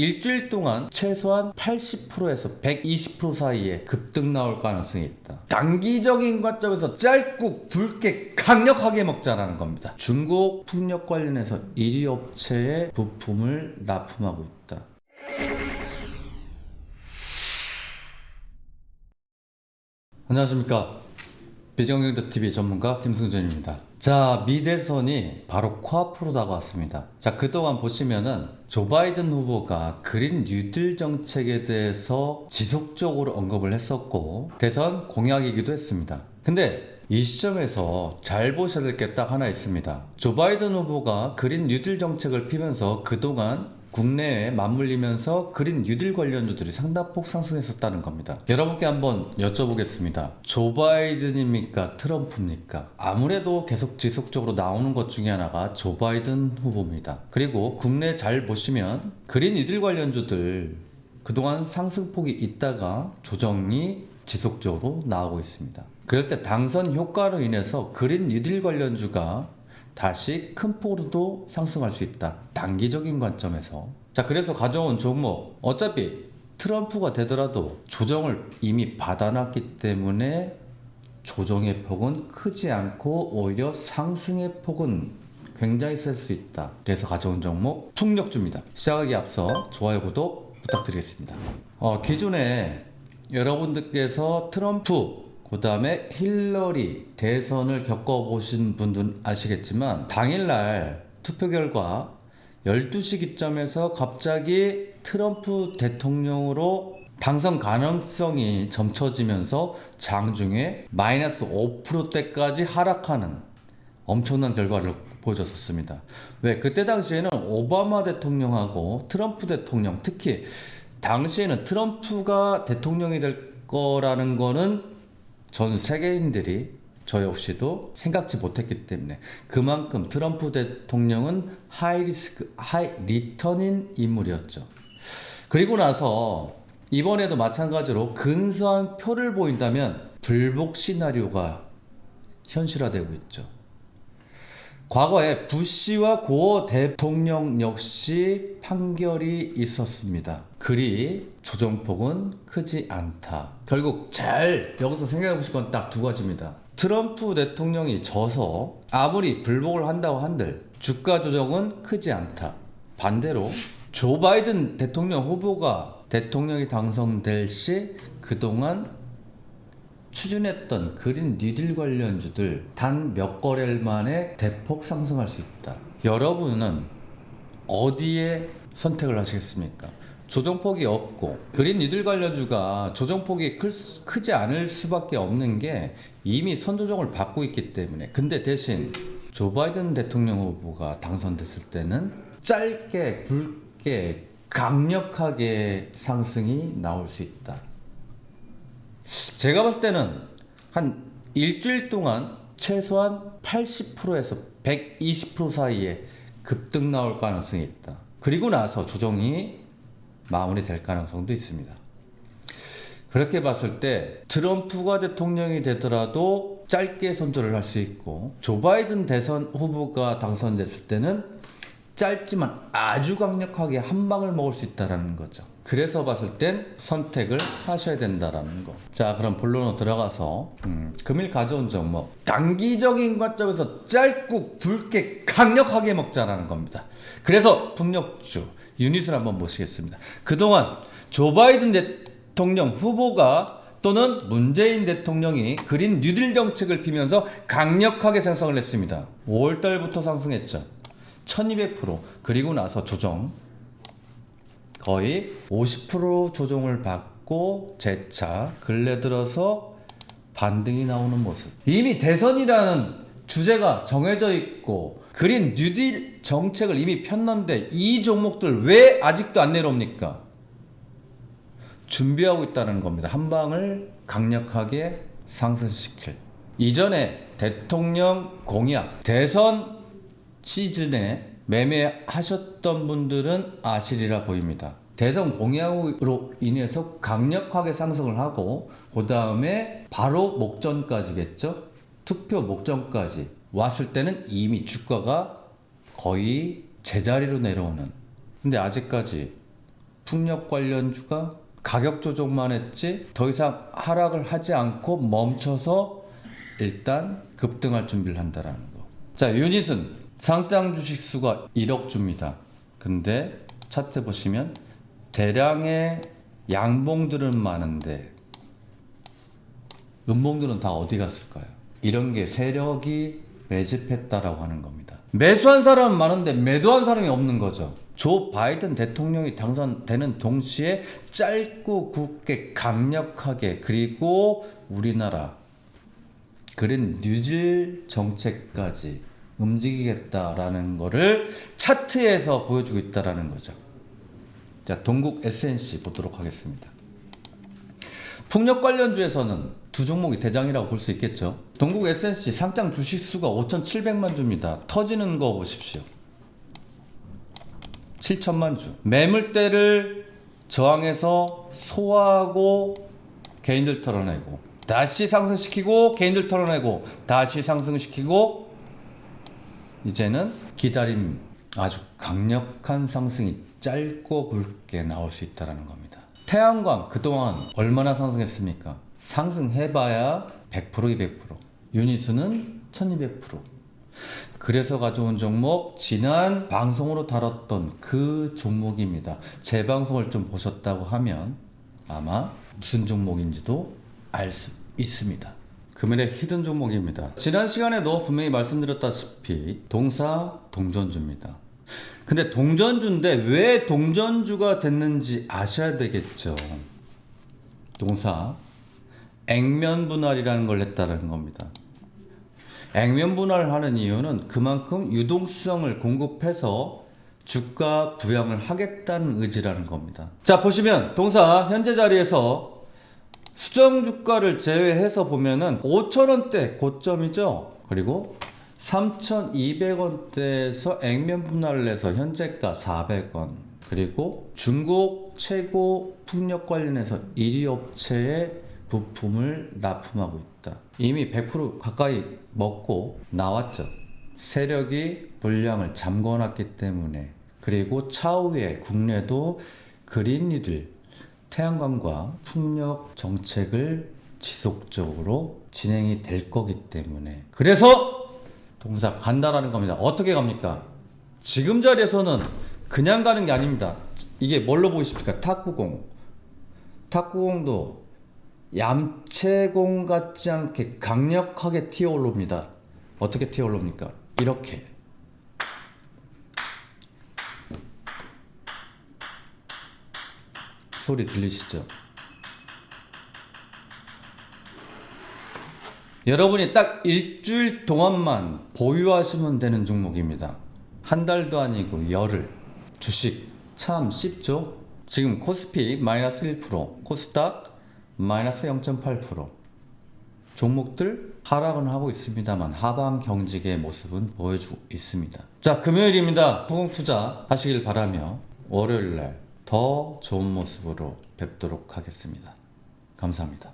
일주일 동안 최소한 80%에서 120% 사이에 급등 나올 가능성이 있다. 단기적인 관점에서 짧고 굵게 강력하게 먹자라는 겁니다. 중국 풍력 관련해서 1위 업체에 부품을 납품하고 있다. 안녕하십니까. 비정경제TV 전문가 김승준입니다. 자, 미 대선이 바로 코앞으로 다가왔습니다. 자, 그동안 보시면은 조 바이든 후보가 그린 뉴딜 정책에 대해서 지속적으로 언급을 했었고 대선 공약이기도 했습니다. 근데 이 시점에서 잘 보셔야 될 게 딱 하나 있습니다. 조 바이든 후보가 그린 뉴딜 정책을 피면서 그동안 국내에 맞물리면서 그린 뉴딜 관련주들이 상당폭 상승했었다는 겁니다. 여러분께 한번 여쭤보겠습니다. 조 바이든입니까? 트럼프입니까? 아무래도 계속 지속적으로 나오는 것 중에 하나가 조 바이든 후보입니다. 그리고 국내 잘 보시면 그린 뉴딜 관련주들 그동안 상승폭이 있다가 조정이 지속적으로 나오고 있습니다. 그럴 때 당선 효과로 인해서 그린 뉴딜 관련주가 다시 큰 폭으로도 상승할 수 있다. 단기적인 관점에서. 자, 그래서 가져온 종목. 어차피 트럼프가 되더라도 조정을 이미 받아놨기 때문에 조정의 폭은 크지 않고 오히려 상승의 폭은 굉장히 셀 수 있다. 그래서 가져온 종목 풍력주입니다. 시작하기 앞서 좋아요, 구독 부탁드리겠습니다. 기존에 여러분들께서 트럼프 그 다음에 힐러리 대선을 겪어보신 분들은 아시겠지만 당일날 투표 결과 12시 기점에서 갑자기 트럼프 대통령으로 당선 가능성이 점쳐지면서 장중에 마이너스 5%대까지 하락하는 엄청난 결과를 보여줬었습니다. 왜? 그때 당시에는 오바마 대통령하고 트럼프 대통령, 특히 당시에는 트럼프가 대통령이 될 거라는 거는 전 세계인들이 저 역시도 생각지 못했기 때문에 그만큼 트럼프 대통령은 하이 리스크, 하이 리턴인 인물이었죠. 그리고 나서 이번에도 마찬가지로 근소한 표를 보인다면 불복 시나리오가 현실화되고 있죠. 과거에 부시와 고어 대통령 역시 판결이 있었습니다. 그리 조정폭은 크지 않다. 결국 잘 여기서 생각해 보실 건 딱 두 가지입니다. 트럼프 대통령이 져서 아무리 불복을 한다고 한들 주가 조정은 크지 않다. 반대로 조 바이든 대통령 후보가 대통령이 당선될 시 그동안 추진했던 그린 뉴딜 관련주들 단 몇 거래일 만에 대폭 상승할 수 있다. 여러분은 어디에 선택을 하시겠습니까? 조정폭이 없고 그린 뉴딜 관련주가 조정폭이 크지 않을 수밖에 없는 게 이미 선조정을 받고 있기 때문에. 근데 대신 조 바이든 대통령 후보가 당선됐을 때는 짧게 굵게 강력하게 상승이 나올 수 있다. 제가 봤을 때는 한 일주일 동안 최소한 80%에서 120% 사이에 급등 나올 가능성이 있다. 그리고 나서 조정이 마무리될 가능성도 있습니다. 그렇게 봤을 때 트럼프가 대통령이 되더라도 짧게 선전을 할 수 있고 조 바이든 대선 후보가 당선됐을 때는 짧지만 아주 강력하게 한 방을 먹을 수 있다는 거죠. 그래서 봤을 땐 선택을 하셔야 된다라는 거. 자, 그럼 본론으로 들어가서 금일 가져온 종목. 단기적인 관점에서 짧고 굵게 강력하게 먹자라는 겁니다. 그래서 풍력주 유닛을 한번 보시겠습니다. 그동안 조 바이든 대통령 후보가 또는 문재인 대통령이 그린 뉴딜 정책을 피면서 강력하게 상승을 했습니다. 5월달부터 상승했죠. 1200%. 그리고 나서 조정 거의 50% 조정을 받고 재차 근래 들어서 반등이 나오는 모습. 이미 대선이라는 주제가 정해져 있고 그린 뉴딜 정책을 이미 폈는데 이 종목들 왜 아직도 안 내려옵니까? 준비하고 있다는 겁니다. 한 방을 강력하게 상승시킬. 이전에 대통령 공약, 대선 시즌에 매매하셨던 분들은 아시리라 보입니다. 대선 공약으로 인해서 강력하게 상승을 하고 그 다음에 바로 목전까지겠죠. 투표 목전까지 왔을 때는 이미 주가가 거의 제자리로 내려오는. 근데 아직까지 풍력 관련주가 가격 조정만 했지 더 이상 하락을 하지 않고 멈춰서 일단 급등할 준비를 한다라는 거. 자, 유닛은 상장 주식 수가 1억 주입니다. 근데 차트 보시면 대량의 양봉들은 많은데 음봉들은 다 어디 갔을까요? 이런 게 세력이 매집했다라고 하는 겁니다. 매수한 사람은 많은데 매도한 사람이 없는 거죠. 조 바이든 대통령이 당선되는 동시에 짧고 굵게 강력하게 그리고 우리나라 그린 뉴딜 정책까지 움직이겠다라는 거를 차트에서 보여주고 있다라는 거죠. 자, 동국 SNC 보도록 하겠습니다. 풍력 관련주에서는 두 종목이 대장이라고 볼 수 있겠죠. 동국 SNC 상장 주식 수가 5,700만 주입니다. 터지는 거 보십시오. 7천만 주. 매물대를 저항해서 소화하고 개인들 털어내고 다시 상승시키고 개인들 털어내고 다시 상승시키고 이제는 기다림 아주 강력한 상승이 짧고 굵게 나올 수 있다는 겁니다. 태양광 그동안 얼마나 상승했습니까? 상승해봐야 100% 200%. 유니스는 1200%. 그래서 가져온 종목 지난 방송으로 다뤘던 그 종목입니다. 제 방송을 좀 보셨다고 하면 아마 무슨 종목인지도 알 수 있습니다. 금일의 히든 종목입니다. 지난 시간에도 분명히 말씀드렸다시피 동사 동전주입니다. 근데 동전주인데 왜 동전주가 됐는지 아셔야 되겠죠. 동사 액면 분할이라는 걸 했다는 겁니다. 액면 분할을 하는 이유는 그만큼 유동성을 공급해서 주가 부양을 하겠다는 의지라는 겁니다. 자, 보시면 동사 현재 자리에서 수정 주가를 제외해서 보면은 5,000원대 고점이죠. 그리고 3,200원대에서 액면 분할을 해서 현재가 400원. 그리고 중국 최고 풍력 관련해서 1위 업체에 부품을 납품하고 있다. 이미 100% 가까이 먹고 나왔죠. 세력이 물량을 잠궈놨기 때문에. 그리고 차후에 국내도 그린 뉴딜 태양광과 풍력 정책을 지속적으로 진행이 될 거기 때문에 그래서 동사 간다라는 겁니다. 어떻게 갑니까? 지금 자리에서는 그냥 가는 게 아닙니다. 이게 뭘로 보이십니까? 탁구공. 탁구공도 얌체공 같지 않게 강력하게 튀어올릅니다. 어떻게 튀어올릅니까? 이렇게. 소리 들리시죠? 여러분이 딱 일주일 동안만 보유하시면 되는 종목입니다. 한 달도 아니고 열흘. 주식 참 쉽죠? 지금 코스피 마이너스 1%, 코스닥 마이너스 0.8%. 종목들 하락은 하고 있습니다만 하방 경직의 모습은 보여주고 있습니다. 자, 금요일입니다. 후공투자 하시길 바라며 월요일날 더 좋은 모습으로 뵙도록 하겠습니다. 감사합니다.